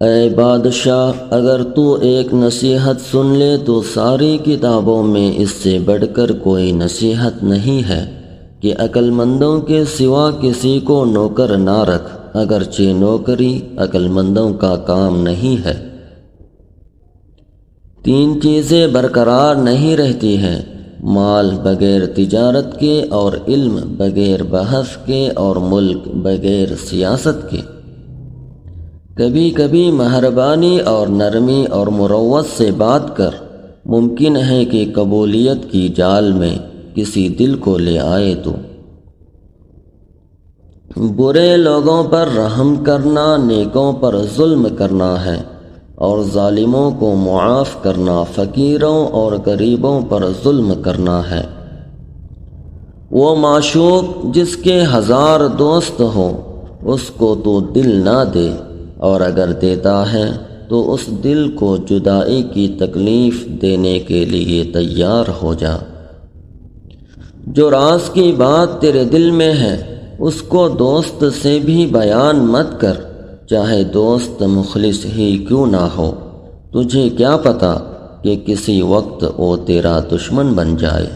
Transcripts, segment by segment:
اے بادشاہ، اگر تو ایک نصیحت سن لے تو ساری کتابوں میں اس سے بڑھ کر کوئی نصیحت نہیں ہے کہ عقل مندوں کے سوا کسی کو نوکر نہ رکھ، اگرچہ نوکری عقل مندوں کا کام نہیں ہے۔ 3 چیزیں برقرار نہیں رہتی ہیں: مال بغیر تجارت کے، اور علم بغیر بحث کے، اور ملک بغیر سیاست کے۔ کبھی کبھی مہربانی اور نرمی اور مروت سے بات کر، ممکن ہے کہ قبولیت کی جال میں کسی دل کو لے آئے تو۔ برے لوگوں پر رحم کرنا نیکوں پر ظلم کرنا ہے، اور ظالموں کو معاف کرنا فقیروں اور غریبوں پر ظلم کرنا ہے۔ وہ معشوق جس کے 1000 دوست ہوں، اس کو تو دل نہ دے، اور اگر دیتا ہے تو اس دل کو جدائی کی تکلیف دینے کے لیے تیار ہو جا۔ جو راز کی بات تیرے دل میں ہے، اس کو دوست سے بھی بیان مت کر، چاہے دوست مخلص ہی کیوں نہ ہو۔ تجھے کیا پتہ کہ کسی وقت وہ تیرا دشمن بن جائے۔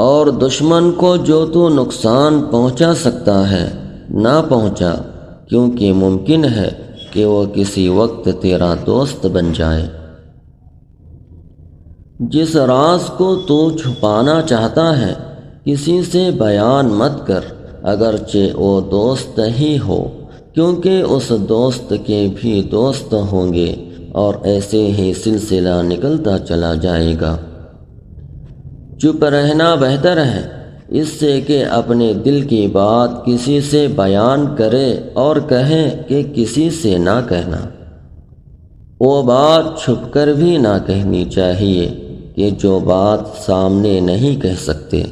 اور دشمن کو جو تو نقصان پہنچا سکتا ہے نہ پہنچا، کیونکہ ممکن ہے کہ وہ کسی وقت تیرا دوست بن جائے۔ جس راز کو تو چھپانا چاہتا ہے، کسی سے بیان مت کر، اگرچہ وہ دوست ہی ہو، کیونکہ اس دوست کے بھی دوست ہوں گے، اور ایسے ہی سلسلہ نکلتا چلا جائے گا۔ چپ رہنا بہتر ہے اس سے کہ اپنے دل کی بات کسی سے بیان کرے اور کہے کہ کسی سے نہ کہنا۔ وہ بات چھپ کر بھی نہ کہنی چاہیے کہ جو بات سامنے نہیں کہہ سکتے۔